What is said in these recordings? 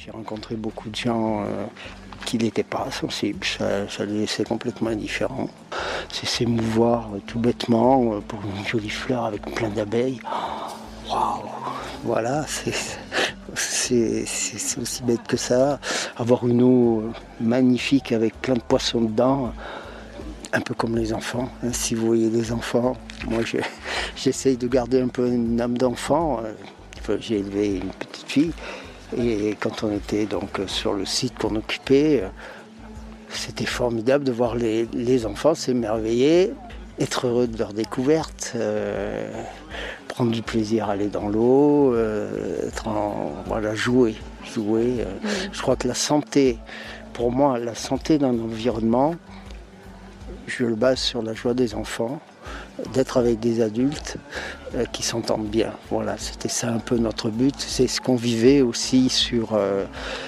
J'ai rencontré beaucoup de gens qui n'étaient pas sensibles, ça les laissait complètement indifférents. C'est s'émouvoir tout bêtement pour une jolie fleur avec plein d'abeilles. Waouh! Voilà, c'est aussi bête que ça. Avoir une eau magnifique avec plein de poissons dedans, un peu comme les enfants. Si vous voyez les enfants, moi j'essaye de garder un peu une âme d'enfant. J'ai élevé une petite fille et quand on était donc sur le site qu'on occupait, c'était formidable de voir les enfants s'émerveiller, être heureux de leur découverte, prendre du plaisir à aller dans l'eau, jouer. Je crois que la santé, pour moi, la santé d'un environnement, je le base sur la joie des enfants, d'être avec des adultes qui s'entendent bien. Voilà, c'était ça un peu notre but. C'est ce qu'on vivait aussi sur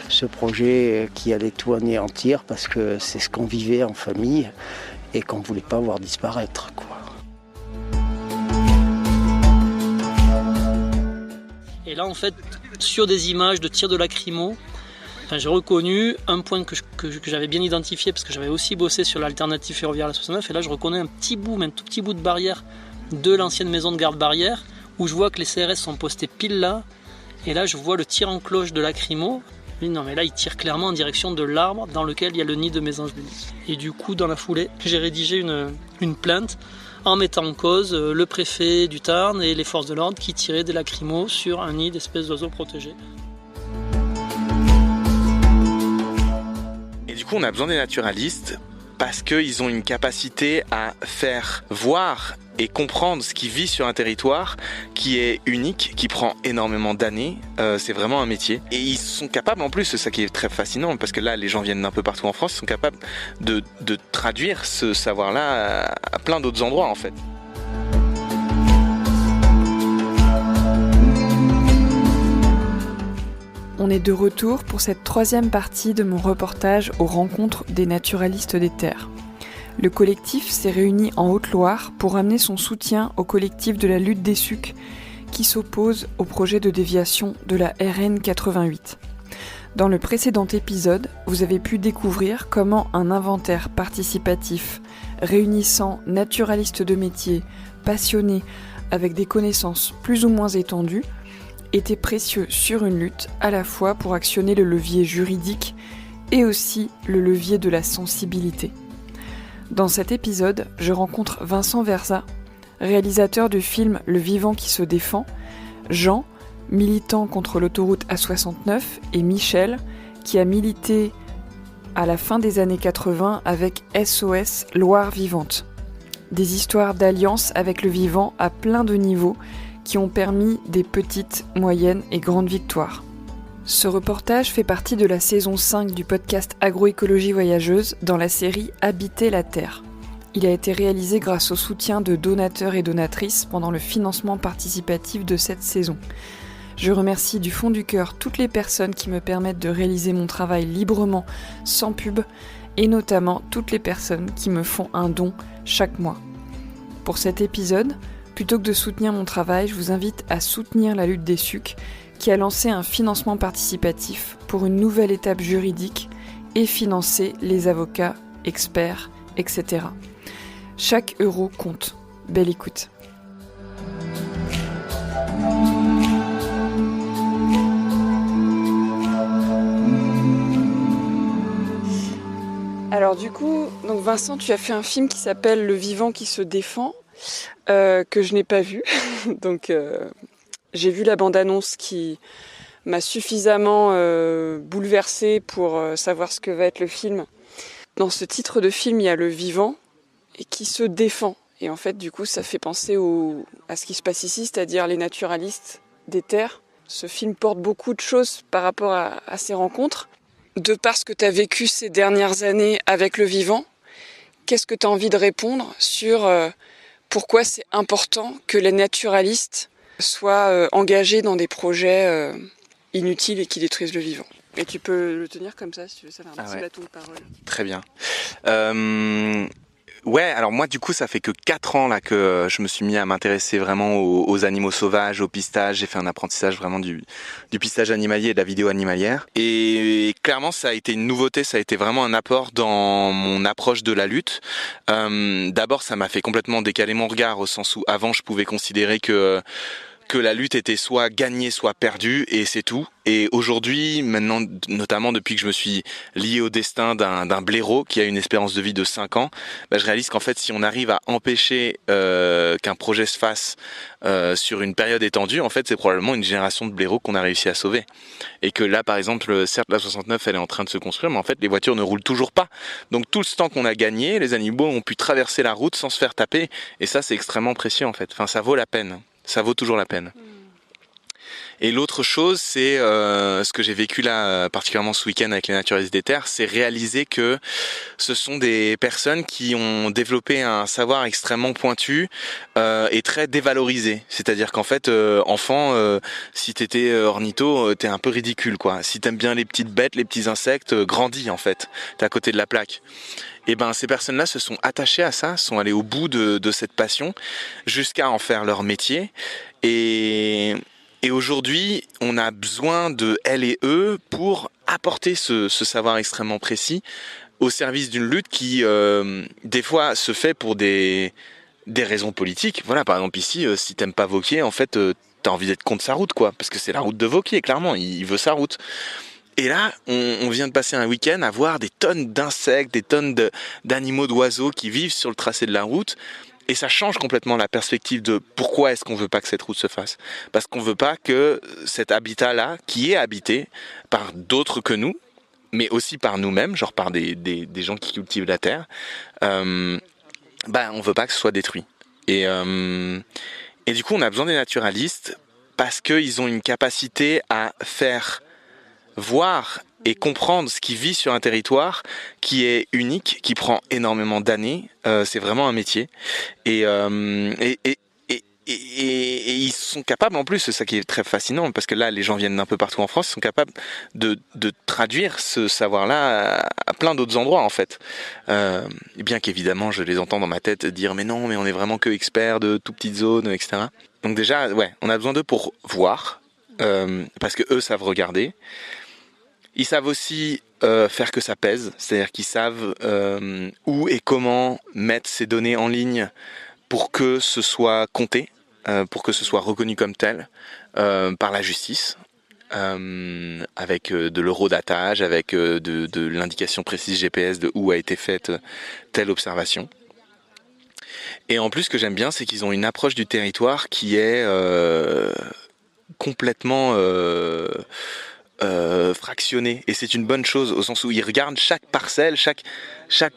ce projet qui allait tout anéantir parce que c'est ce qu'on vivait en famille et qu'on ne voulait pas voir disparaître, quoi. Et là, en fait, sur des images de tirs de lacrymo, j'ai reconnu un point que j'avais bien identifié parce que j'avais aussi bossé sur l'alternative ferroviaire à la 69 et là je reconnais un tout petit bout de barrière de l'ancienne maison de garde barrière où je vois que les CRS sont postés pile là et là je vois le tir en cloche de lacrymo. Non mais là il tire clairement en direction de l'arbre dans lequel il y a le nid de mésange d'Ulysse. Et du coup dans la foulée j'ai rédigé une plainte en mettant en cause le préfet du Tarn et les forces de l'ordre qui tiraient des lacrymos sur un nid d'espèces d'oiseaux protégés. Et du coup, on a besoin des naturalistes parce qu'ils ont une capacité à faire voir et comprendre ce qui vit sur un territoire qui est unique, qui prend énormément d'années. C'est vraiment un métier. Et ils sont capables, en plus, c'est ça qui est très fascinant, parce que là, les gens viennent d'un peu partout en France, ils sont capables de traduire ce savoir-là à plein d'autres endroits, en fait. On est de retour pour cette troisième partie de mon reportage aux rencontres des naturalistes des terres. Le collectif s'est réuni en Haute-Loire pour amener son soutien au collectif de la lutte des sucs qui s'oppose au projet de déviation de la RN 88. Dans le précédent épisode, vous avez pu découvrir comment un inventaire participatif réunissant naturalistes de métier, passionnés, avec des connaissances plus ou moins étendues, était précieux sur une lutte à la fois pour actionner le levier juridique et aussi le levier de la sensibilité. Dans cet épisode, je rencontre Vincent Verza, réalisateur du film Le Vivant qui se défend, Jean, militant contre l'autoroute A69, et Michel, qui a milité à la fin des années 80 avec SOS Loire Vivante. Des histoires d'alliance avec le vivant à plein de niveaux qui ont permis des petites, moyennes et grandes victoires. Ce reportage fait partie de la saison 5 du podcast Agroécologie voyageuse dans la série Habiter la Terre. Il a été réalisé grâce au soutien de donateurs et donatrices pendant le financement participatif de cette saison. Je remercie du fond du cœur toutes les personnes qui me permettent de réaliser mon travail librement, sans pub, et notamment toutes les personnes qui me font un don chaque mois. Pour cet épisode, plutôt que de soutenir mon travail, je vous invite à soutenir la lutte des sucs qui a lancé un financement participatif pour une nouvelle étape juridique et financer les avocats, experts, etc. Chaque euro compte. Belle écoute. Alors du coup, donc Vincent, tu as fait un film qui s'appelle Le Vivant qui se défend. Que je n'ai pas vu. Donc j'ai vu la bande-annonce qui m'a suffisamment bouleversée pour savoir ce que va être le film. Dans ce titre de film, il y a le vivant et qui se défend. Et en fait, du coup, ça fait penser à ce qui se passe ici, c'est-à-dire les naturalistes des terres. Ce film porte beaucoup de choses par rapport à ces rencontres. De par ce que tu as vécu ces dernières années avec le vivant, qu'est-ce que tu as envie de répondre sur pourquoi c'est important que les naturalistes soient engagés dans des projets inutiles et qui détruisent le vivant? Et tu peux le tenir comme ça, si tu veux, ça va un petit bâton de parole. Très bien. Ouais, alors moi du coup ça fait que 4 ans là que je me suis mis à m'intéresser vraiment aux animaux sauvages, au pistage. J'ai fait un apprentissage vraiment du pistage animalier et de la vidéo animalière. Et clairement ça a été une nouveauté, ça a été vraiment un apport dans mon approche de la lutte. D'abord ça m'a fait complètement décaler mon regard au sens où avant je pouvais considérer que la lutte était soit gagnée, soit perdue, et c'est tout. Et aujourd'hui, maintenant, notamment depuis que je me suis lié au destin d'un blaireau qui a une espérance de vie de 5 ans, je réalise qu'en fait, si on arrive à empêcher qu'un projet se fasse sur une période étendue, en fait, c'est probablement une génération de blaireaux qu'on a réussi à sauver. Et que là, par exemple, certes, la 69, elle est en train de se construire, mais en fait, les voitures ne roulent toujours pas. Donc tout ce temps qu'on a gagné, les animaux ont pu traverser la route sans se faire taper. Et ça, c'est extrêmement précieux, en fait. Enfin, ça vaut la peine. Ça vaut toujours la peine. Et l'autre chose, c'est ce que j'ai vécu là, particulièrement ce week-end avec les naturalistes des terres, c'est réaliser que ce sont des personnes qui ont développé un savoir extrêmement pointu et très dévalorisé. C'est-à-dire qu'en fait, enfant, si t'étais ornitho, t'es un peu ridicule, quoi. Si t'aimes bien les petites bêtes, les petits insectes, grandis en fait. T'es à côté de la plaque. Et ben ces personnes-là se sont attachées à ça, sont allées au bout de cette passion, jusqu'à en faire leur métier. Et aujourd'hui, on a besoin de elles et eux pour apporter ce savoir extrêmement précis au service d'une lutte qui, des fois, se fait pour des raisons politiques. Voilà, par exemple ici, si t'aimes pas Wauquiez, en fait, t'as envie d'être contre sa route, quoi, parce que c'est la route de Wauquiez, clairement, il veut sa route. Et là, on vient de passer un week-end à voir des tonnes d'insectes, des tonnes d'animaux, d'oiseaux qui vivent sur le tracé de la route. Et ça change complètement la perspective de pourquoi est-ce qu'on veut pas que cette route se fasse. Parce qu'on veut pas que cet habitat-là, qui est habité par d'autres que nous, mais aussi par nous-mêmes, genre par des gens qui cultivent la terre, on veut pas que ce soit détruit. Et du coup, on a besoin des naturalistes parce qu'ils ont une capacité à faire voir et comprendre ce qui vit sur un territoire qui est unique, qui prend énormément d'années. C'est vraiment un métier. Et ils sont capables, en plus, c'est ça qui est très fascinant, parce que là, les gens viennent d'un peu partout en France, ils sont capables de traduire ce savoir-là à plein d'autres endroits, en fait. Et bien qu'évidemment, je les entends dans ma tête dire « mais non, mais on est vraiment que experts de tout petites zones, etc. » Donc déjà, ouais, on a besoin d'eux pour voir, parce que eux savent regarder. Ils savent aussi faire que ça pèse, c'est-à-dire qu'ils savent où et comment mettre ces données en ligne pour que ce soit compté, pour que ce soit reconnu comme tel par la justice, avec de l'eurodatage, avec de l'indication précise GPS de où a été faite telle observation. Et en plus, ce que j'aime bien, c'est qu'ils ont une approche du territoire qui est complètement fractionné, et c'est une bonne chose au sens où ils regardent chaque parcelle, chaque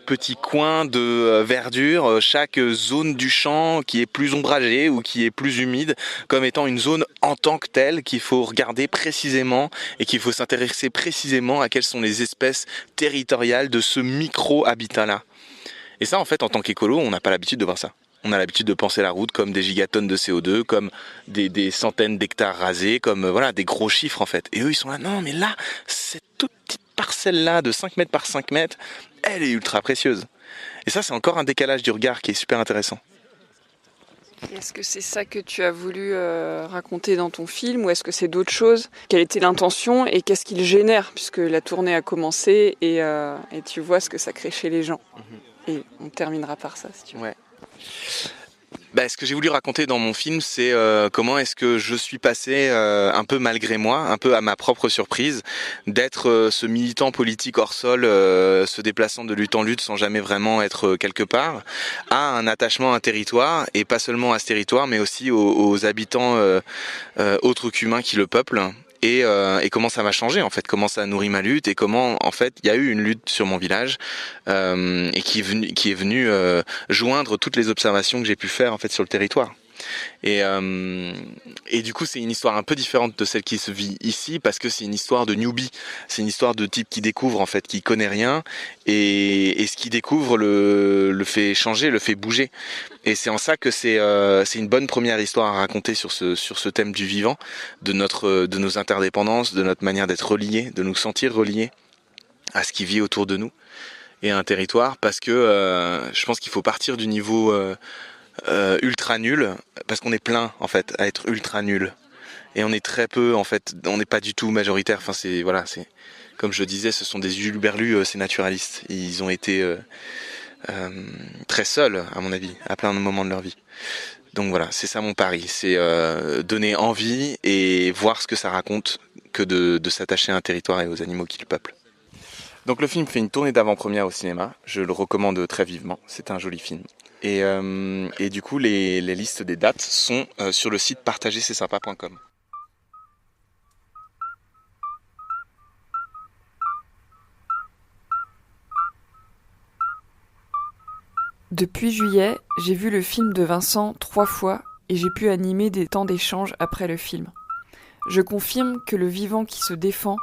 petit coin de verdure, chaque zone du champ qui est plus ombragée ou qui est plus humide comme étant une zone en tant que telle qu'il faut regarder précisément et qu'il faut s'intéresser précisément à quelles sont les espèces territoriales de ce micro-habitat-là. Et ça, en fait, en tant qu'écolo, on n'a pas l'habitude de voir ça. On a l'habitude de penser la route comme des gigatonnes de CO2, comme des centaines d'hectares rasés, comme voilà des gros chiffres en fait. Et eux ils sont là, non mais là, cette toute petite parcelle-là de 5 mètres par 5 mètres, elle est ultra précieuse. Et ça c'est encore un décalage du regard qui est super intéressant. Est-ce que c'est ça que tu as voulu raconter dans ton film, ou est-ce que c'est d'autres choses? Quelle était l'intention et qu'est-ce qu'il génère, puisque la tournée a commencé et tu vois ce que ça crée chez les gens. Et on terminera par ça si tu veux. Ouais. Ce que j'ai voulu raconter dans mon film, c'est comment est-ce que je suis passé un peu malgré moi, un peu à ma propre surprise, d'être ce militant politique hors sol, se déplaçant de lutte en lutte sans jamais vraiment être quelque part, à un attachement à un territoire, et pas seulement à ce territoire, mais aussi aux habitants autres qu'humains qui le peuplent. Et comment ça m'a changé en fait, comment ça a nourri ma lutte, et comment en fait il y a eu une lutte sur mon village et qui est venue joindre toutes les observations que j'ai pu faire en fait sur le territoire. Et du coup c'est une histoire un peu différente de celle qui se vit ici, parce que c'est une histoire de newbie, c'est une histoire de type qui découvre en fait, qui connaît rien, et ce qu'il découvre le fait changer, le fait bouger. Et c'est en ça que c'est une bonne première histoire à raconter sur ce thème du vivant, de nos interdépendances, de notre manière d'être reliés, de nous sentir reliés à ce qui vit autour de nous. et un territoire, parce que je pense qu'il faut partir du niveau ultra nul, parce qu'on est plein en fait à être ultra nul, et on est très peu en fait, on n'est pas du tout majoritaire. Enfin c'est comme je le disais, ce sont des hurluberlus, ces naturalistes. Ils ont été très seuls à mon avis à plein de moments de leur vie. Donc voilà, c'est ça mon pari, c'est donner envie et voir ce que ça raconte que de s'attacher à un territoire et aux animaux qui le peuplent. Donc le film fait une tournée d'avant-première au cinéma, je le recommande très vivement, c'est un joli film. Et du coup, les listes des dates sont sur le site partagerc'estsympa.com. Depuis juillet, j'ai vu le film de Vincent 3 fois et j'ai pu animer des temps d'échange après le film. Je confirme que le vivant qui se défend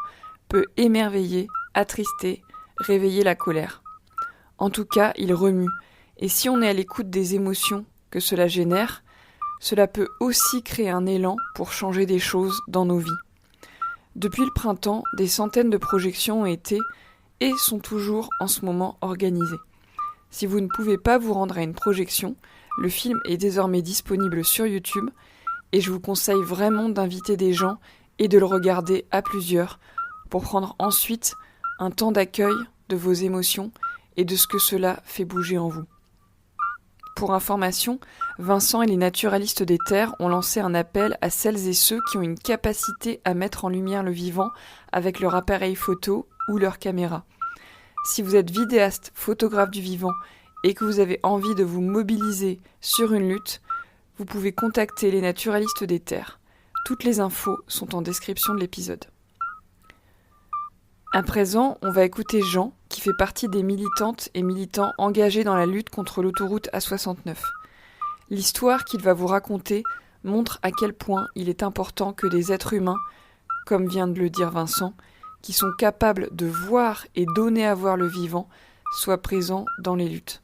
peut émerveiller, attrister, réveiller la colère. En tout cas, il remue, et si on est à l'écoute des émotions que cela génère, cela peut aussi créer un élan pour changer des choses dans nos vies. Depuis le printemps, des centaines de projections ont été et sont toujours en ce moment organisées. Si vous ne pouvez pas vous rendre à une projection, le film est désormais disponible sur YouTube et je vous conseille vraiment d'inviter des gens et de le regarder à plusieurs pour prendre ensuite un temps d'accueil de vos émotions et de ce que cela fait bouger en vous. Pour information, Vincent et les naturalistes des terres ont lancé un appel à celles et ceux qui ont une capacité à mettre en lumière le vivant avec leur appareil photo ou leur caméra. Si vous êtes vidéaste, photographe du vivant et que vous avez envie de vous mobiliser sur une lutte, vous pouvez contacter les naturalistes des terres. Toutes les infos sont en description de l'épisode. À présent, on va écouter Jean, qui fait partie des militantes et militants engagés dans la lutte contre l'autoroute A69. L'histoire qu'il va vous raconter montre à quel point il est important que des êtres humains, comme vient de le dire Vincent, qui sont capables de voir et donner à voir le vivant, soient présents dans les luttes.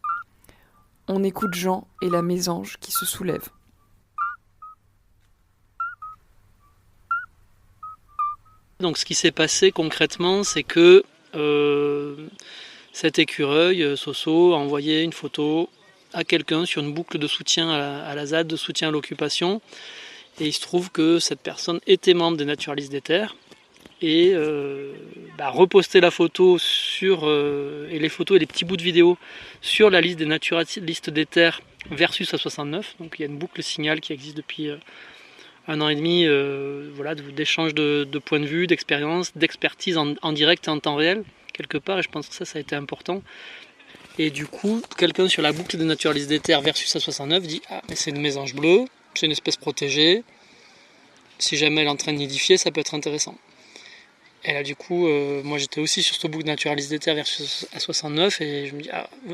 On écoute Jean et la mésange qui se soulève. Donc ce qui s'est passé concrètement, c'est que cet écureuil, Soso, a envoyé une photo à quelqu'un sur une boucle de soutien à la ZAD, de soutien à l'occupation. Et il se trouve que cette personne était membre des naturalistes des terres. Et reposter la photo et les photos et les petits bouts de vidéo sur la liste des naturalistes des terres versus A69. Donc il y a une boucle signal qui existe depuis 1 an et demi, d'échange de points de vue, d'expérience, d'expertise en direct et en temps réel, quelque part, et je pense que ça a été important. Et du coup, quelqu'un sur la boucle des naturalistes des terres versus A69 dit « Ah, mais c'est une mésange bleue, c'est une espèce protégée, si jamais elle est en train de nidifier, ça peut être intéressant ». Et là du coup, moi j'étais aussi sur ce boucle naturaliste des terres versus A69 et je me dis,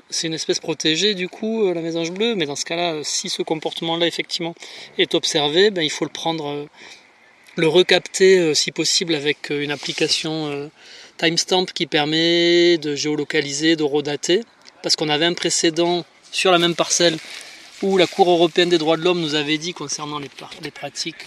c'est une espèce protégée du coup, la mésange bleue, mais dans ce cas-là, si ce comportement-là effectivement est observé, il faut le prendre, le recapter si possible avec une application timestamp qui permet de géolocaliser, de redater, parce qu'on avait un précédent sur la même parcelle où la Cour européenne des droits de l'homme nous avait dit concernant les pratiques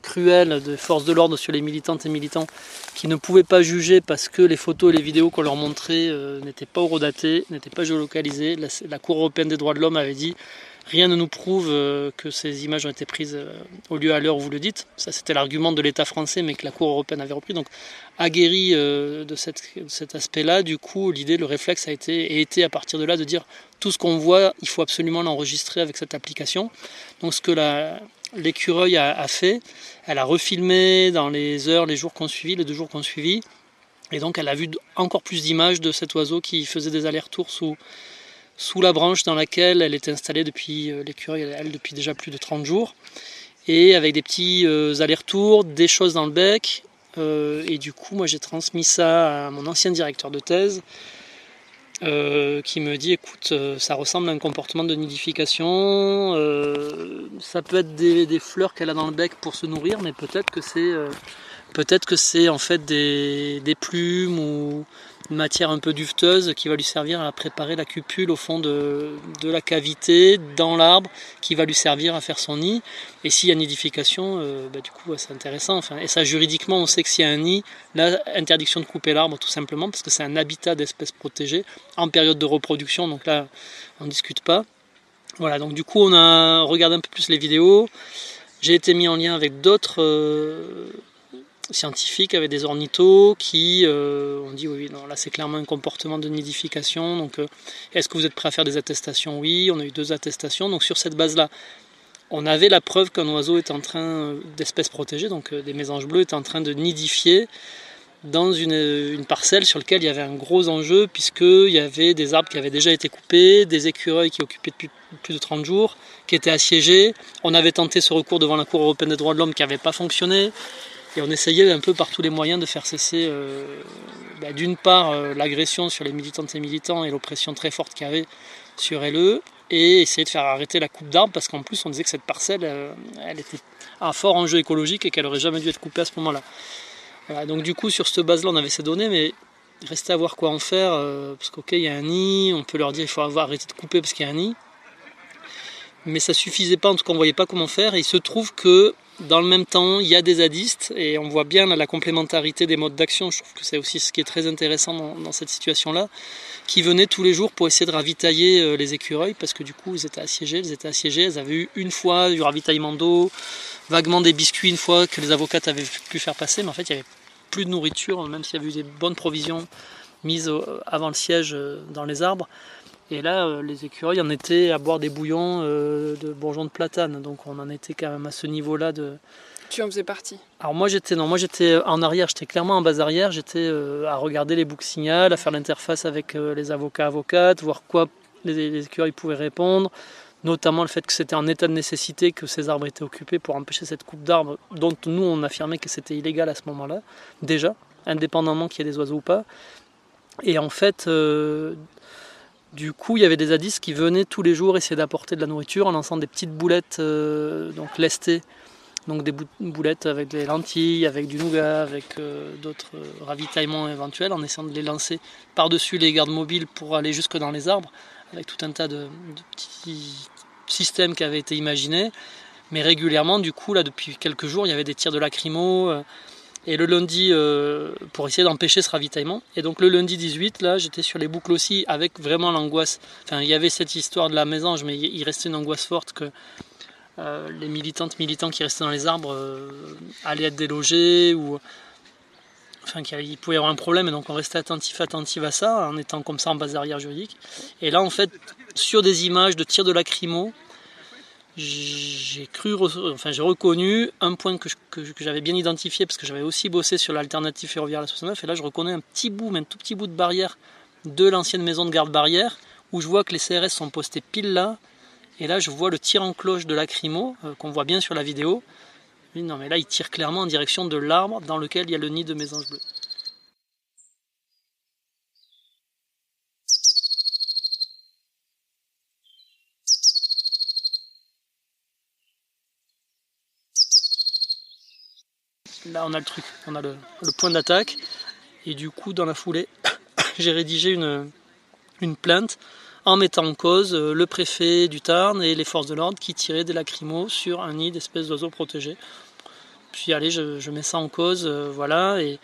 cruelles de forces de l'ordre sur les militantes et militants qui ne pouvaient pas juger parce que les photos et les vidéos qu'on leur montrait n'étaient pas horodatées, n'étaient pas géolocalisées. La Cour européenne des droits de l'homme avait dit rien ne nous prouve que ces images ont été prises au lieu à l'heure où vous le dites. Ça c'était l'argument de l'État français mais que la Cour européenne avait repris. Donc aguerri de cet aspect-là, du coup l'idée, le réflexe a été à partir de là de dire tout ce qu'on voit, il faut absolument l'enregistrer avec cette application. Donc ce que l'écureuil a fait, elle a refilmé dans les heures, les jours qu'on suivi, les 2 jours qu'on suivi, et donc elle a vu encore plus d'images de cet oiseau qui faisait des allers-retours sous la branche dans laquelle elle était installée depuis l'écureuil, elle depuis déjà plus de 30 jours, et avec des petits allers-retours, des choses dans le bec, et du coup moi j'ai transmis ça à mon ancien directeur de thèse, qui me dit écoute, ça ressemble à un comportement de nidification, ça peut être des fleurs qu'elle a dans le bec pour se nourrir, mais peut-être que c'est en fait des plumes ou matière un peu duveteuse qui va lui servir à préparer la cupule au fond de la cavité dans l'arbre, qui va lui servir à faire son nid. Et s'il y a nidification, du coup c'est intéressant. Enfin, et ça juridiquement on sait que s'il y a un nid, là interdiction de couper l'arbre tout simplement parce que c'est un habitat d'espèces protégées en période de reproduction, donc là on ne discute pas. Voilà, donc du coup on a regardé un peu plus les vidéos, j'ai été mis en lien avec d'autres scientifiques, avec des ornithos qui ont dit oui, non, là c'est clairement un comportement de nidification, donc est-ce que vous êtes prêt à faire des attestations? Oui, on a eu 2 attestations, donc sur cette base-là, on avait la preuve qu'un oiseau est en train, d'espèces protégées, donc des mésanges bleus, est en train de nidifier dans une parcelle sur laquelle il y avait un gros enjeu, puisqu'il y avait des arbres qui avaient déjà été coupés, des écureuils qui occupaient depuis plus de 30 jours, qui étaient assiégés. On avait tenté ce recours devant la Cour européenne des droits de l'homme qui n'avait pas fonctionné, et on essayait un peu par tous les moyens de faire cesser d'une part l'agression sur les militantes et militants et l'oppression très forte qu'il y avait sur LE, et essayer de faire arrêter la coupe d'arbres, parce qu'en plus on disait que cette parcelle elle était un fort enjeu écologique et qu'elle n'aurait jamais dû être coupée à ce moment-là. Voilà, donc du coup sur cette base-là on avait ces données, mais il restait à voir quoi en faire, parce qu'ok, il y a un nid, on peut leur dire il faut arrêter de couper parce qu'il y a un nid, mais ça suffisait pas, en tout cas on voyait pas comment faire, et il se trouve que dans le même temps il y a des zadistes, et on voit bien là, la complémentarité des modes d'action. Je trouve que c'est aussi ce qui est très intéressant dans cette situation-là, qui venaient tous les jours pour essayer de ravitailler les écureuils, parce que du coup ils étaient assiégés, elles avaient eu une fois du ravitaillement d'eau, vaguement des biscuits une fois que les avocates avaient pu faire passer, mais en fait il n'y avait plus de nourriture, même s'il y avait eu des bonnes provisions mises avant le siège dans les arbres. Et là, les écureuils en étaient à boire des bouillons de bourgeons de platane, donc on en était quand même à ce niveau-là de... Tu en faisais partie? Alors moi j'étais en arrière, j'étais clairement en base arrière, j'étais à regarder les boucles signal, à faire l'interface avec les avocates, voir quoi les écureuils pouvaient répondre, notamment le fait que c'était en état de nécessité, que ces arbres étaient occupés pour empêcher cette coupe d'arbres, dont nous on affirmait que c'était illégal à ce moment-là, déjà, indépendamment qu'il y ait des oiseaux ou pas. Et en fait, du coup, il y avait des zadistes qui venaient tous les jours essayer d'apporter de la nourriture en lançant des petites boulettes donc lestées, donc des boulettes avec des lentilles, avec du nougat, avec d'autres ravitaillements éventuels, en essayant de les lancer par-dessus les gardes mobiles pour aller jusque dans les arbres, avec tout un tas de petits systèmes qui avaient été imaginés. Mais régulièrement, du coup, là, depuis quelques jours, il y avait des tirs de lacrymo, et le lundi, pour essayer d'empêcher ce ravitaillement. Et donc le lundi 18, là, j'étais sur les boucles aussi, avec vraiment l'angoisse. Enfin, il y avait cette histoire de la mésange, mais il restait une angoisse forte que les militants qui restaient dans les arbres allaient être délogés, ou enfin qu'il pouvait y avoir un problème, et donc on restait attentif à ça, en étant comme ça en base arrière juridique. Et là, en fait, sur des images de tirs de lacrymo, j'ai reconnu un point que j'avais bien identifié, parce que j'avais aussi bossé sur l'alternative ferroviaire à la 69, et là je reconnais un tout petit bout de barrière de l'ancienne maison de garde barrière, où je vois que les CRS sont postés pile là, et là je vois le tir en cloche de lacrymo, qu'on voit bien sur la vidéo. Non mais là il tire clairement en direction de l'arbre dans lequel il y a le nid de mésanges bleus. Là on a le truc, on a le point d'attaque, et du coup dans la foulée j'ai rédigé une plainte en mettant en cause le préfet du Tarn et les forces de l'ordre qui tiraient des lacrymos sur un nid d'espèces d'oiseaux protégés. Puis allez, je mets ça en cause, voilà, et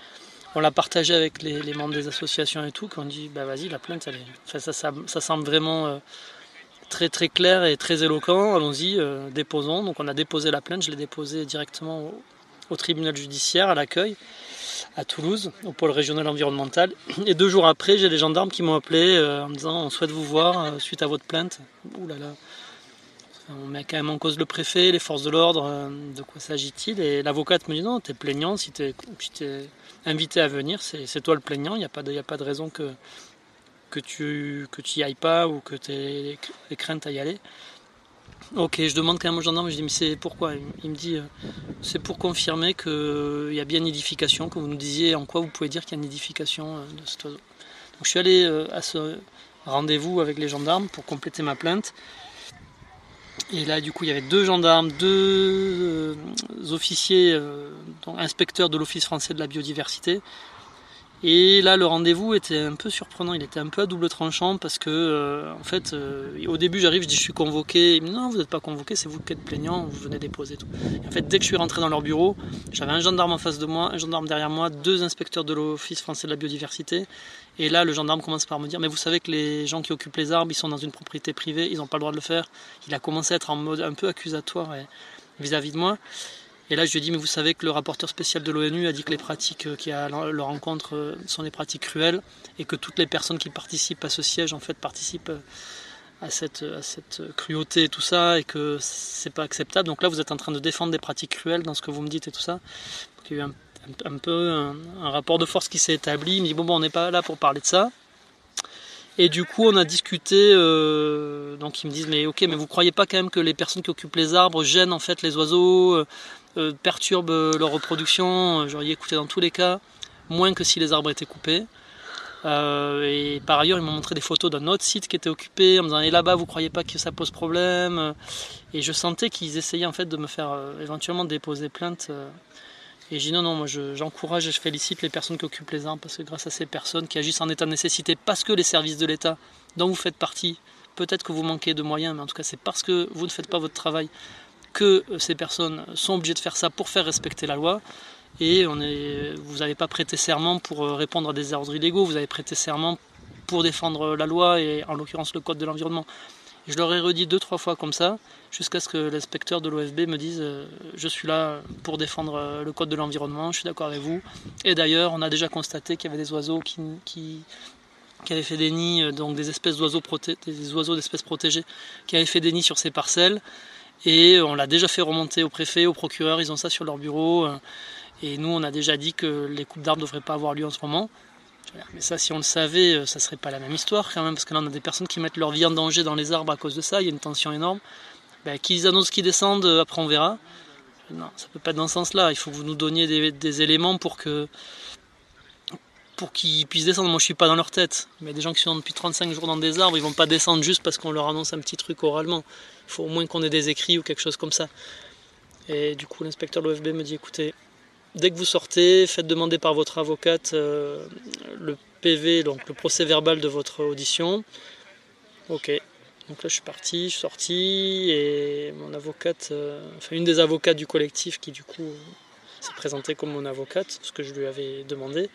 on l'a partagé avec les membres des associations et tout, qui ont dit bah vas-y, la plainte, ça semble vraiment très très clair et très éloquent, allons-y, déposons. Donc on a déposé la plainte, je l'ai déposée directement au tribunal judiciaire, à l'accueil, à Toulouse, au pôle régional environnemental. Et 2 jours après, j'ai les gendarmes qui m'ont appelé en me disant on souhaite vous voir suite à votre plainte. Ouh là là. On met quand même en cause le préfet, les forces de l'ordre, de quoi s'agit-il? Et l'avocate me dit non, t'es plaignant, si t'es invité à venir, c'est toi le plaignant, il n'y a pas de raison que tu y ailles pas, ou que tu aies les craintes à y aller. Ok, je demande quand même au gendarme, je dis mais c'est pourquoi? Il me dit c'est pour confirmer qu'il y a bien une nidification, que vous nous disiez en quoi vous pouvez dire qu'il y a une nidification de cet oiseau. Donc je suis allé à ce rendez-vous avec les gendarmes pour compléter ma plainte. Et là du coup il y avait 2 gendarmes, 2 officiers, donc inspecteurs de l'Office français de la biodiversité, Et là, le rendez-vous était un peu surprenant, il était un peu à double tranchant parce que, en fait, au début, j'arrive, je dis je suis convoqué. Il me dit non, vous n'êtes pas convoqué, c'est vous qui êtes plaignant, vous venez déposer tout. Et en fait, dès que je suis rentré dans leur bureau, j'avais un gendarme en face de moi, un gendarme derrière moi, 2 inspecteurs de l'Office français de la biodiversité. Et là, le gendarme commence par me dire mais vous savez que les gens qui occupent les arbres, ils sont dans une propriété privée, ils n'ont pas le droit de le faire. Il a commencé à être en mode un peu accusatoire vis-à-vis de moi. Et là, je lui ai dit, mais vous savez que le rapporteur spécial de l'ONU a dit que les pratiques qu'il y a à leur rencontre sont des pratiques cruelles et que toutes les personnes qui participent à ce siège, en fait, participent à cette cruauté et tout ça et que c'est pas acceptable. Donc là, vous êtes en train de défendre des pratiques cruelles dans ce que vous me dites et tout ça. Donc, il y a eu un peu un rapport de force qui s'est établi. Il me dit, bon, on n'est pas là pour parler de ça. Et du coup, on a discuté, donc ils me disent, mais ok, mais vous croyez pas quand même que les personnes qui occupent les arbres gênent en fait les oiseaux, perturbent leur reproduction? J'aurais dit, écoutez, dans tous les cas, moins que si les arbres étaient coupés. Et par ailleurs, ils m'ont montré des photos d'un autre site qui était occupé, en me disant, et là-bas, vous croyez pas que ça pose problème? Et je sentais qu'ils essayaient en fait de me faire éventuellement déposer plainte. Et j'ai dit non, moi j'encourage et je félicite les personnes qui occupent les arbres parce que grâce à ces personnes qui agissent en état de nécessité, parce que les services de l'État dont vous faites partie, peut-être que vous manquez de moyens, mais en tout cas c'est parce que vous ne faites pas votre travail que ces personnes sont obligées de faire ça pour faire respecter la loi. Et vous n'avez pas prêté serment pour répondre à des ordres illégaux, vous avez prêté serment pour défendre la loi et en l'occurrence le code de l'environnement. Je leur ai redit 2-3 fois comme ça, jusqu'à ce que l'inspecteur de l'OFB me dise je suis là pour défendre le code de l'environnement, je suis d'accord avec vous. Et d'ailleurs, on a déjà constaté qu'il y avait des oiseaux qui avaient fait des nids, donc des espèces d'oiseaux des oiseaux d'espèces protégées, qui avaient fait des nids sur ces parcelles. Et on l'a déjà fait remonter au préfet, au procureur, ils ont ça sur leur bureau. Et nous, on a déjà dit que les coupes d'arbres ne devraient pas avoir lieu en ce moment. Mais ça, si on le savait, ça serait pas la même histoire quand même, parce que là, on a des personnes qui mettent leur vie en danger dans les arbres à cause de ça, il y a une tension énorme. Qu'ils annoncent qu'ils descendent, après on verra. Non, ça peut pas être dans ce sens-là, il faut que vous nous donniez des éléments pour qu'ils puissent descendre. Moi, je suis pas dans leur tête, mais des gens qui sont depuis 35 jours dans des arbres, ils vont pas descendre juste parce qu'on leur annonce un petit truc oralement. Il faut au moins qu'on ait des écrits ou quelque chose comme ça. Et du coup, l'inspecteur de l'OFB me dit, écoutez, dès que vous sortez, faites demander par votre avocate le PV, donc le procès verbal de votre audition. Ok, donc là je suis parti, je suis sorti, et mon avocate, une des avocates du collectif qui du coup s'est présentée comme mon avocate, ce que je lui avais demandé,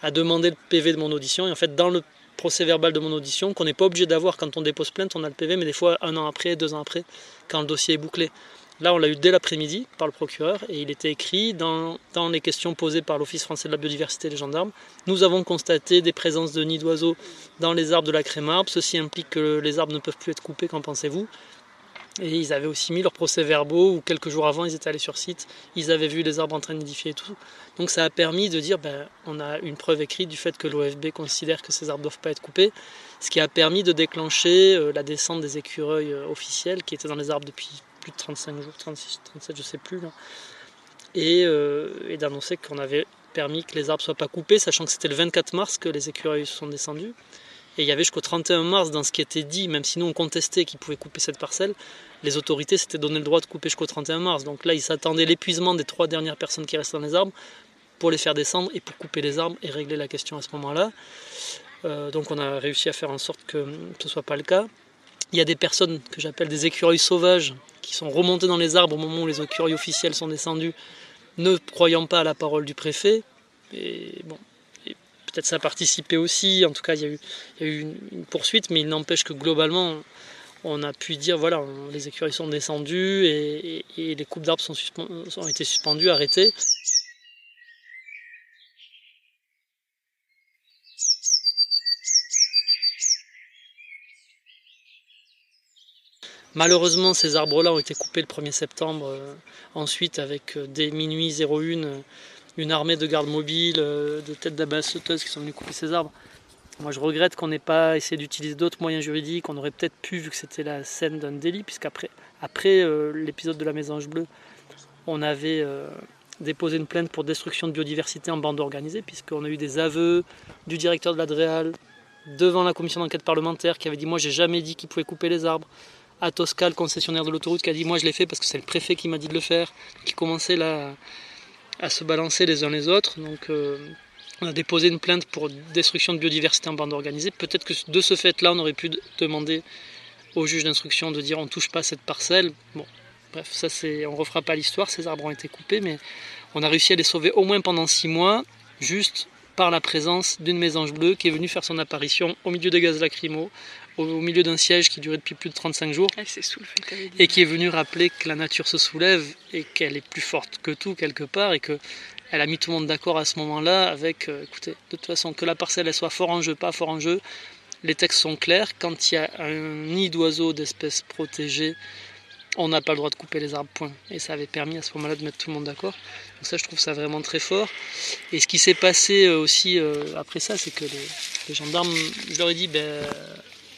a demandé le PV de mon audition. Et en fait, dans le procès verbal de mon audition, qu'on n'est pas obligé d'avoir quand on dépose plainte, on a le PV, mais des fois 1 an après, 2 ans après, quand le dossier est bouclé. Là, on l'a eu dès l'après-midi par le procureur et il était écrit dans les questions posées par l'Office français de la biodiversité et les gendarmes. Nous avons constaté des présences de nids d'oiseaux dans les arbres de la Crémarbe. Ceci implique que les arbres ne peuvent plus être coupés, qu'en pensez-vous? Et ils avaient aussi mis leurs procès-verbaux où quelques jours avant, ils étaient allés sur site, ils avaient vu les arbres en train de nidifier et tout. Donc ça a permis de dire, on a une preuve écrite du fait que l'OFB considère que ces arbres ne doivent pas être coupés, ce qui a permis de déclencher la descente des écureuils officiels qui étaient dans les arbres depuis plus de 35 jours, 36, 37, je sais plus, là. Et d'annoncer qu'on avait permis que les arbres ne soient pas coupés, sachant que c'était le 24 mars que les écureuils sont descendus. Et il y avait jusqu'au 31 mars dans ce qui était dit, même si nous on contestait qu'ils pouvaient couper cette parcelle, les autorités s'étaient donné le droit de couper jusqu'au 31 mars. Donc là, ils s'attendaient l'épuisement des 3 dernières personnes qui restent dans les arbres pour les faire descendre et pour couper les arbres et régler la question à ce moment-là. Donc on a réussi à faire en sorte que ce ne soit pas le cas. Il y a des personnes que j'appelle des écureuils sauvages qui sont remontés dans les arbres au moment où les écureuils officiels sont descendus, ne croyant pas à la parole du préfet. Et bon, peut-être ça a participé aussi, en tout cas il y a eu une poursuite, mais il n'empêche que globalement on a pu dire voilà, les écureuils sont descendus et les coupes d'arbres ont été suspendues, arrêtées. Malheureusement, ces arbres-là ont été coupés le 1er septembre. Ensuite, avec dès minuit 01, une armée de gardes mobiles, de têtes d'abaisseuses qui sont venus couper ces arbres. Moi, je regrette qu'on n'ait pas essayé d'utiliser d'autres moyens juridiques. On aurait peut-être pu, vu que c'était la scène d'un délit, puisqu'après l'épisode de la Mésange Bleue, on avait déposé une plainte pour destruction de biodiversité en bande organisée, puisqu'on a eu des aveux du directeur de la DREAL devant la commission d'enquête parlementaire qui avait dit « Moi, j'ai jamais dit qu'il pouvait couper les arbres ». À Tosca, le concessionnaire de l'autoroute, qui a dit « Moi, je l'ai fait parce que c'est le préfet qui m'a dit de le faire », qui commençait là à se balancer les uns les autres. Donc On a déposé une plainte pour destruction de biodiversité en bande organisée. Peut-être que de ce fait-là, on aurait pu demander au juge d'instruction de dire on ne touche pas à cette parcelle. Bon, bref, ça on ne refera pas l'histoire, ces arbres ont été coupés, mais on a réussi à les sauver au moins pendant 6 mois, juste par la présence d'une mésange bleue qui est venue faire son apparition au milieu des gaz lacrymaux, au milieu d'un siège qui durait depuis plus de 35 jours, Elle s'est soulevée, t'avais dit. et qui est venue rappeler que la nature se soulève et qu'elle est plus forte que tout quelque part, et qu'elle a mis tout le monde d'accord à ce moment-là avec, écoutez, de toute façon, que la parcelle elle soit fort en jeu, pas fort en jeu, les textes sont clairs, quand il y a un nid d'oiseaux d'espèces protégées, on n'a pas le droit de couper les arbres, point. Et ça avait permis à ce moment-là de mettre tout le monde d'accord. Donc ça, je trouve ça vraiment très fort. Et ce qui s'est passé aussi après ça, c'est que les gendarmes, je leur ai dit,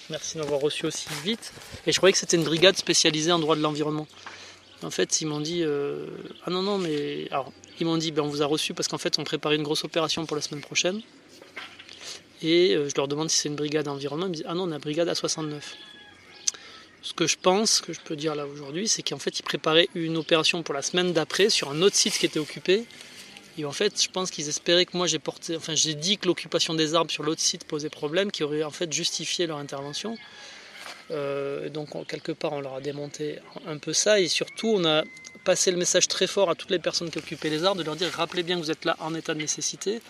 merci de m'avoir reçu aussi vite. Et je croyais que c'était une brigade spécialisée en droit de l'environnement. En fait, ils m'ont dit, ah non, mais... Alors, ils m'ont dit, on vous a reçu parce qu'en fait, on préparait une grosse opération pour la semaine prochaine. Et je leur demande si c'est une brigade environnement. Ils me disent, ah non, on est une brigade à 69. Ce que je pense, que je peux dire là aujourd'hui, c'est qu'en fait, ils préparaient une opération pour la semaine d'après sur un autre site qui était occupé. Et en fait, je pense qu'ils espéraient que moi j'ai dit que l'occupation des arbres sur l'autre site posait problème, qui aurait en fait justifié leur intervention. Donc quelque part, on leur a démonté un peu ça, et surtout, on a passé le message très fort à toutes les personnes qui occupaient les arbres, de leur dire, rappelez bien que vous êtes là en état de nécessité,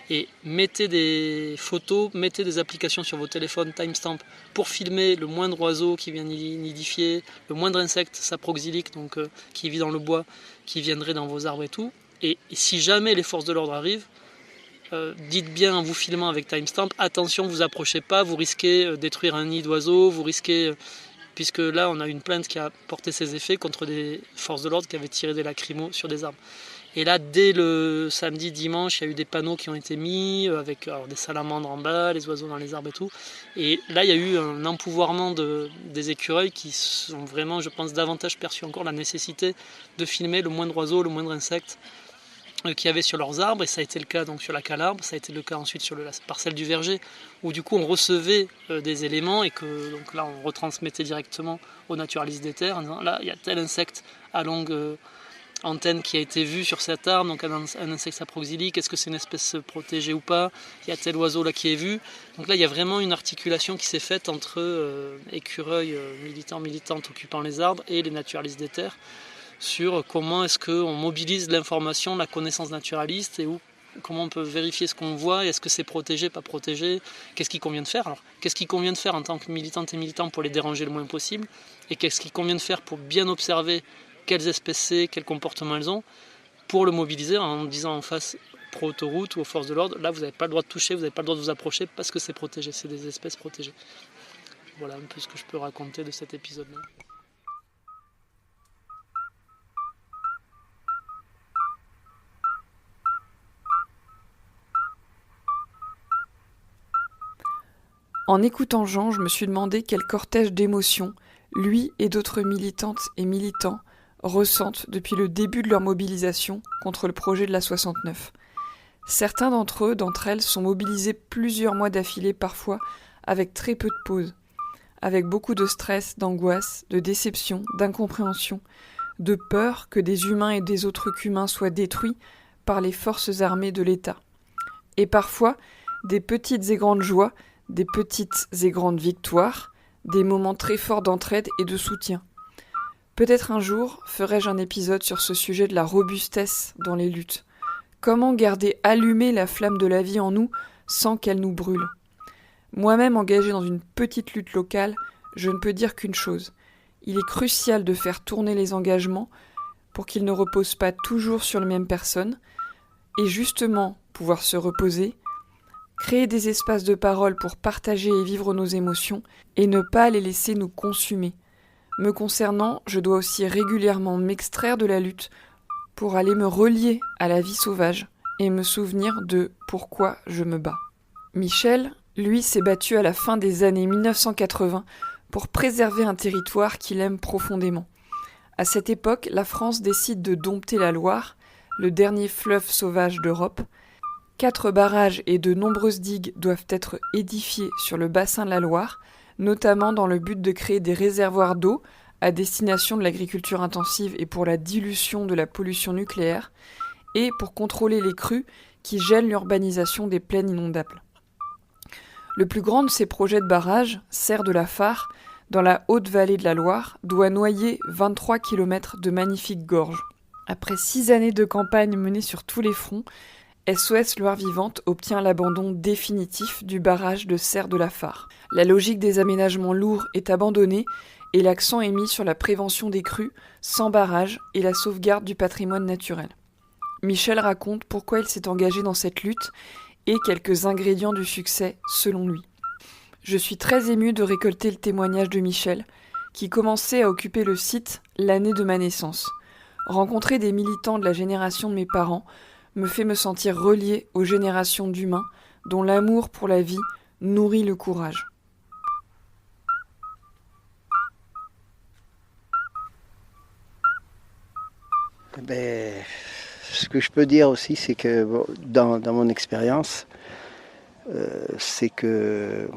et mettez des photos, mettez des applications sur vos téléphones, timestamp, pour filmer le moindre oiseau qui vient nidifier, le moindre insecte saproxylique, donc qui vit dans le bois, qui viendrait dans vos arbres et tout. Et si jamais les forces de l'ordre arrivent, dites bien en vous filmant avec timestamp, attention, vous approchez pas, vous risquez détruire un nid d'oiseaux, vous risquez... puisque là, on a une plainte qui a porté ses effets contre des forces de l'ordre qui avaient tiré des lacrymos sur des arbres. Et là, dès le samedi, dimanche, il y a eu des panneaux qui ont été mis avec des salamandres en bas, les oiseaux dans les arbres et tout. Et là, il y a eu un empouvoirment des écureuils qui sont vraiment, je pense, davantage perçus encore la nécessité de filmer le moindre oiseau, le moindre insecte qu'il y avait sur leurs arbres. Et ça a été le cas donc sur la Calarbre, ça a été le cas ensuite sur la parcelle du Verger, où du coup on recevait des éléments et que donc là on retransmettait directement aux naturalistes des terres en disant là il y a tel insecte à longue antenne qui a été vu sur cet arbre, donc un insecte saproxylique, est-ce que c'est une espèce protégée ou pas, il y a tel oiseau là qui est vu. Donc là il y a vraiment une articulation qui s'est faite entre écureuils militantes occupant les arbres et les naturalistes des terres sur comment est-ce qu'on mobilise l'information, la connaissance naturaliste, et comment on peut vérifier ce qu'on voit, est-ce que c'est protégé, pas protégé, qu'est-ce qu'il convient de faire. Alors, qu'est-ce qu'il convient de faire en tant que militante et militant pour les déranger le moins possible, et qu'est-ce qu'il convient de faire pour bien observer quelles espèces c'est, quels comportements elles ont, pour le mobiliser en disant en face pro-autoroute ou aux forces de l'ordre, là vous n'avez pas le droit de toucher, vous n'avez pas le droit de vous approcher parce que c'est protégé, c'est des espèces protégées. Voilà un peu ce que je peux raconter de cet épisode-là. En écoutant Jean, je me suis demandé quel cortège d'émotions lui et d'autres militantes et militants ressentent depuis le début de leur mobilisation contre le projet de la 69. Certains d'entre eux, d'entre elles, sont mobilisés plusieurs mois d'affilée parfois, avec très peu de pauses, avec beaucoup de stress, d'angoisse, de déception, d'incompréhension, de peur que des humains et des autres qu'humains soient détruits par les forces armées de l'État. Et parfois, des petites et grandes joies, des petites et grandes victoires, des moments très forts d'entraide et de soutien. Peut-être un jour ferai-je un épisode sur ce sujet de la robustesse dans les luttes. Comment garder allumée la flamme de la vie en nous sans qu'elle nous brûle ? Moi-même engagé dans une petite lutte locale, je ne peux dire qu'une chose. Il est crucial de faire tourner les engagements pour qu'ils ne reposent pas toujours sur les mêmes personnes et justement pouvoir se reposer, créer des espaces de parole pour partager et vivre nos émotions et ne pas les laisser nous consumer. Me concernant, je dois aussi régulièrement m'extraire de la lutte pour aller me relier à la vie sauvage et me souvenir de pourquoi je me bats. Michel, lui, s'est battu à la fin des années 1980 pour préserver un territoire qu'il aime profondément. À cette époque, la France décide de dompter la Loire, le dernier fleuve sauvage d'Europe. 4 barrages et de nombreuses digues doivent être édifiés sur le bassin de la Loire, notamment dans le but de créer des réservoirs d'eau à destination de l'agriculture intensive et pour la dilution de la pollution nucléaire, et pour contrôler les crues qui gênent l'urbanisation des plaines inondables. Le plus grand de ces projets de barrage, Serre de la Fare, dans la haute vallée de la Loire, doit noyer 23 km de magnifiques gorges. Après 6 années de campagne menées sur tous les fronts, SOS Loire Vivante obtient l'abandon définitif du barrage de Serre de la Fare. La logique des aménagements lourds est abandonnée et l'accent est mis sur la prévention des crues, sans barrage et la sauvegarde du patrimoine naturel. Michel raconte pourquoi il s'est engagé dans cette lutte et quelques ingrédients du succès selon lui. Je suis très émue de récolter le témoignage de Michel, qui commençait à occuper le site l'année de ma naissance. Rencontrer des militants de la génération de mes parents me fait me sentir reliée aux générations d'humains dont l'amour pour la vie nourrit le courage. Ce que je peux dire aussi, c'est que dans mon expérience, c'est que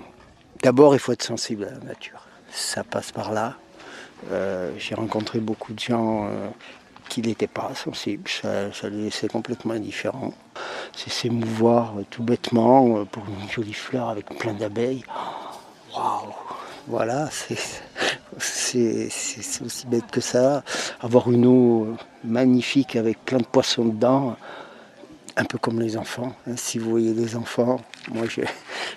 d'abord il faut être sensible à la nature. Ça passe par là. J'ai rencontré beaucoup de gens qui n'étaient pas sensibles, ça les laissait complètement indifférents. C'est s'émouvoir tout bêtement pour une jolie fleur avec plein d'abeilles. Waouh! Voilà, c'est aussi bête que ça. Avoir une eau magnifique avec plein de poissons dedans, un peu comme les enfants. Si vous voyez les enfants, moi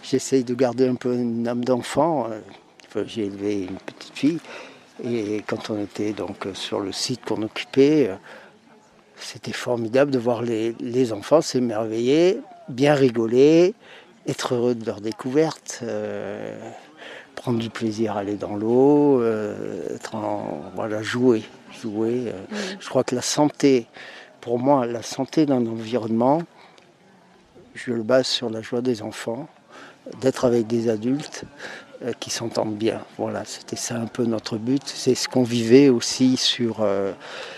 j'essaye de garder un peu une âme d'enfant. J'ai élevé une petite fille et quand on était donc sur le site qu'on occupait, c'était formidable de voir les enfants s'émerveiller, bien rigoler, être heureux de leur découverte. Prendre du plaisir à aller dans l'eau, jouer. Je crois que la santé, pour moi, la santé d'un environnement, je le base sur la joie des enfants, d'être avec des adultes qui s'entendent bien. Voilà, c'était ça un peu notre but. C'est ce qu'on vivait aussi sur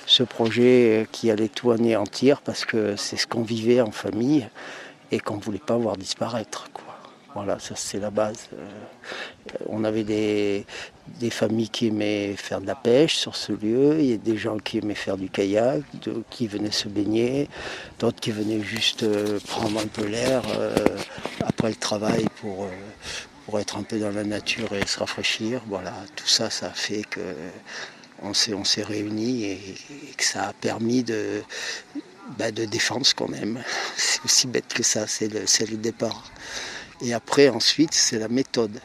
ce projet qui allait tout anéantir, parce que c'est ce qu'on vivait en famille et qu'on ne voulait pas voir disparaître, quoi. Voilà, ça c'est la base. On avait des familles qui aimaient faire de la pêche sur ce lieu, il y a des gens qui aimaient faire du kayak, qui venaient se baigner, d'autres qui venaient juste prendre un peu l'air après le travail pour être un peu dans la nature et se rafraîchir. Voilà, tout ça, ça a fait qu'on s'est réunis et que ça a permis de défendre ce qu'on aime. C'est aussi bête que ça, c'est le départ. Et après, ensuite, c'est la méthode.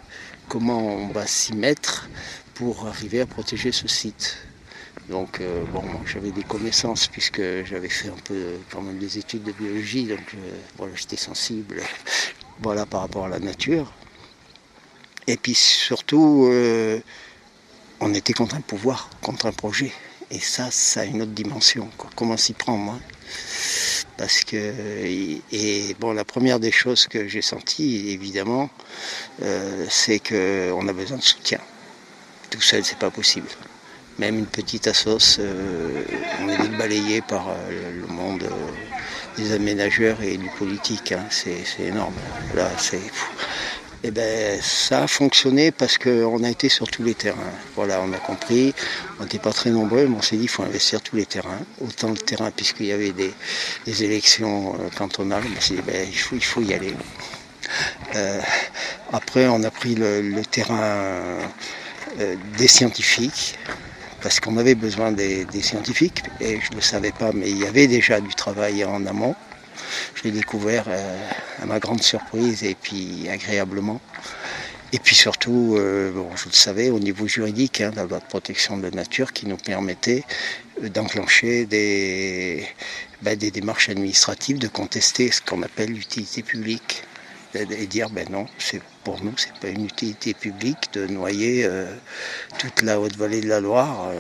Comment on va s'y mettre pour arriver à protéger ce site. Donc, j'avais des connaissances puisque j'avais fait un peu quand même des études de biologie, donc j'étais sensible par rapport à la nature. Et puis surtout, on était contre un pouvoir, contre un projet. Et ça a une autre dimension, quoi. Comment s'y prendre, hein. Parce que, la première des choses que j'ai senties, évidemment, c'est qu'on a besoin de soutien. Tout seul, c'est pas possible. Même une petite assoce, on est vite balayé par le monde des aménageurs et du politique. Hein. C'est énorme. Là, c'est fou. Et ça a fonctionné parce qu'on a été sur tous les terrains. Voilà, on a compris, on n'était pas très nombreux, mais on s'est dit qu'il faut investir tous les terrains. Autant le terrain, puisqu'il y avait des élections cantonales, on s'est dit il faut y aller. Après, on a pris le terrain des scientifiques, parce qu'on avait besoin des scientifiques, et je ne le savais pas, mais il y avait déjà du travail en amont. Je l'ai découvert à ma grande surprise et puis agréablement. Et puis surtout, je le savais, au niveau juridique, la loi de protection de la nature qui nous permettait d'enclencher des démarches administratives, de contester ce qu'on appelle l'utilité publique. Et dire, non, pour nous, c'est pas une utilité publique de noyer toute la haute vallée de la Loire.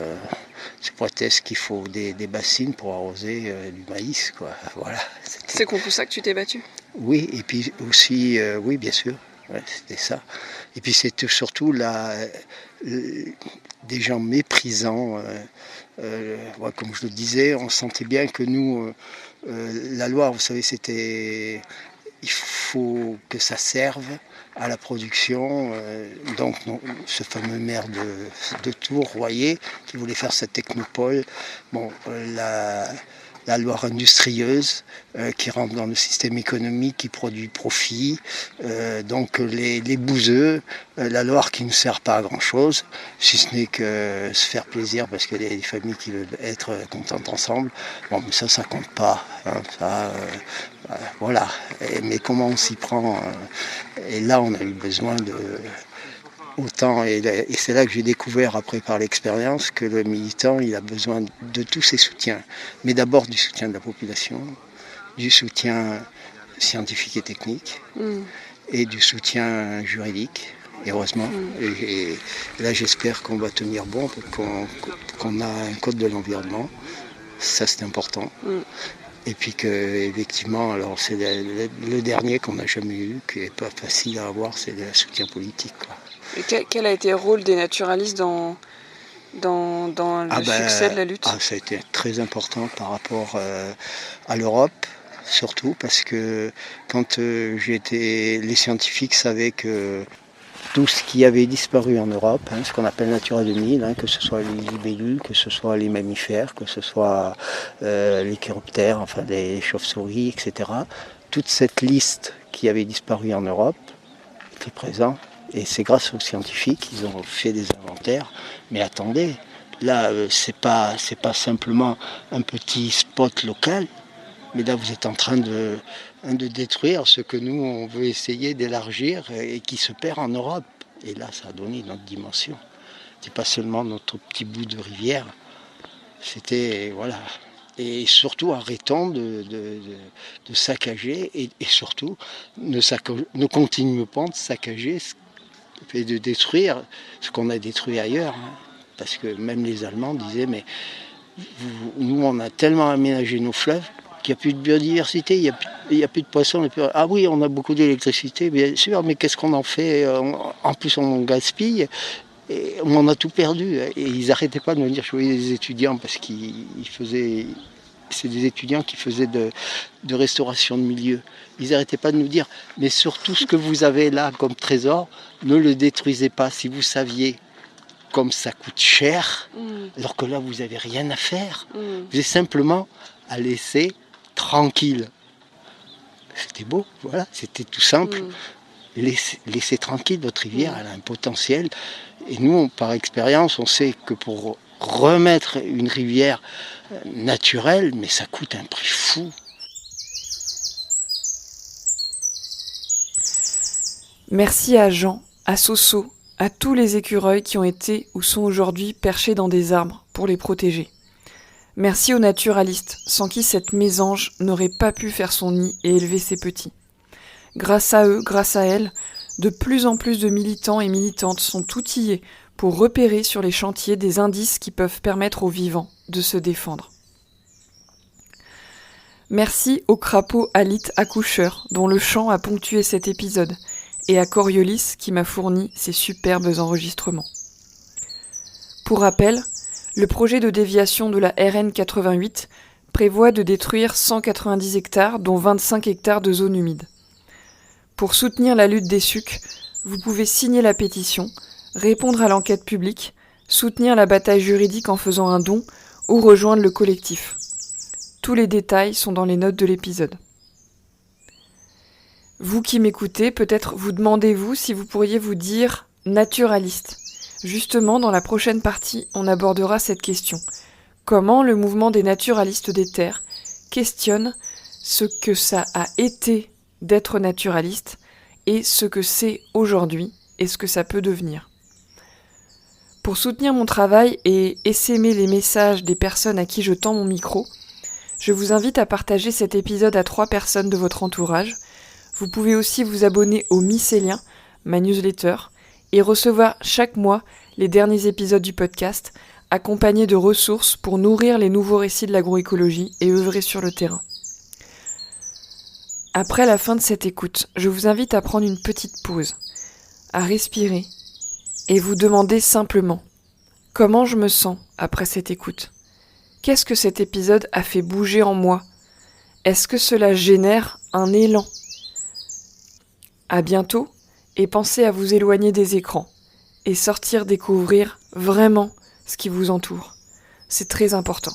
Je prétexte qu'il faut des bassines pour arroser du maïs, quoi. Voilà. C'est contre ça que tu t'es battu ? Oui, et puis aussi, oui, bien sûr, ouais, c'était ça. Et puis c'était surtout des gens méprisants. Comme je le disais, on sentait bien que nous, la Loire, vous savez, il faut que ça serve à la production. Donc ce fameux maire de Tours, Royer, qui voulait faire cette technopole, la Loire industrieuse qui rentre dans le système économique, qui produit profit, donc les bouseux, la Loire qui ne sert pas à grand chose, si ce n'est que se faire plaisir parce qu'il y a des familles qui veulent être contentes ensemble. Bon, mais ça compte pas, hein, voilà. Mais comment on s'y prend, et là on a eu besoin de autant, et c'est là que j'ai découvert après par l'expérience que le militant il a besoin de tous ses soutiens, mais d'abord du soutien de la population, du soutien scientifique et technique, et du soutien juridique, et heureusement. Et là j'espère qu'on va tenir bon, qu'on a un code de l'environnement, ça c'est important. Et puis que effectivement, alors c'est le dernier qu'on n'a jamais eu, qui n'est pas facile à avoir, c'est le soutien politique, quoi. Et quel a été le rôle des naturalistes dans le succès de la lutte ? Ça a été très important par rapport à l'Europe, surtout parce que quand les scientifiques savaient que tout ce qui avait disparu en Europe, ce qu'on appelle Natura 2000, que ce soit les libellules, que ce soit les mammifères, que ce soit les chiroptères, enfin les chauves-souris, etc. Toute cette liste qui avait disparu en Europe était présente. Et c'est grâce aux scientifiques qu'ils ont fait des inventaires. Mais attendez, là, c'est pas simplement un petit spot local, mais là, vous êtes en train de détruire ce que nous, on veut essayer d'élargir et qui se perd en Europe. Et là, ça a donné notre dimension. C'est pas seulement notre petit bout de rivière. C'était, voilà. Et surtout, arrêtons de saccager et surtout, ne continuons pas de saccager et de détruire ce qu'on a détruit ailleurs. Parce que même les Allemands disaient, mais nous, on a tellement aménagé nos fleuves qu'il n'y a plus de biodiversité, il n'y a plus de poissons. Ah oui, on a beaucoup d'électricité, bien sûr, mais qu'est-ce qu'on en fait ? En plus, on gaspille. Et on a tout perdu. Et ils n'arrêtaient pas de me dire, je voyais des étudiants, parce c'est des étudiants qui faisaient de restauration de milieu. Ils n'arrêtaient pas de nous dire, mais surtout ce que vous avez là comme trésor, ne le détruisez pas. Si vous saviez comme ça coûte cher, alors que là, vous n'avez rien à faire. Vous avez simplement à laisser tranquille. C'était beau, voilà, c'était tout simple. Laissez tranquille votre rivière, elle a un potentiel. Et nous, par expérience, on sait que pour remettre une rivière naturelle, mais ça coûte un prix fou. Merci à Jean, à Soso, à tous les écureuils qui ont été ou sont aujourd'hui perchés dans des arbres pour les protéger. Merci aux naturalistes, sans qui cette mésange n'aurait pas pu faire son nid et élever ses petits. Grâce à eux, grâce à elles, de plus en plus de militants et militantes sont outillés pour repérer sur les chantiers des indices qui peuvent permettre aux vivants de se défendre. Merci au crapaud Alite accoucheur, dont le chant a ponctué cet épisode, et à Coriolis qui m'a fourni ces superbes enregistrements. Pour rappel, le projet de déviation de la RN 88 prévoit de détruire 190 hectares, dont 25 hectares de zones humides. Pour soutenir la lutte des SUC, vous pouvez signer la pétition, répondre à l'enquête publique, soutenir la bataille juridique en faisant un don ou rejoindre le collectif. Tous les détails sont dans les notes de l'épisode. Vous qui m'écoutez, peut-être vous demandez-vous si vous pourriez vous dire naturaliste. Justement, dans la prochaine partie, on abordera cette question. Comment le mouvement des naturalistes des terres questionne ce que ça a été d'être naturaliste et ce que c'est aujourd'hui et ce que ça peut devenir. Pour soutenir mon travail et essaimer les messages des personnes à qui je tends mon micro, je vous invite à partager cet épisode à 3 personnes de votre entourage. Vous pouvez aussi vous abonner au Mycélien, ma newsletter, et recevoir chaque mois les derniers épisodes du podcast, accompagnés de ressources pour nourrir les nouveaux récits de l'agroécologie et œuvrer sur le terrain. Après la fin de cette écoute, je vous invite à prendre une petite pause, à respirer et vous demander simplement comment je me sens après cette écoute. Qu'est-ce que cet épisode a fait bouger en moi ? Est-ce que cela génère un élan ? À bientôt et pensez à vous éloigner des écrans et sortir découvrir vraiment ce qui vous entoure. C'est très important.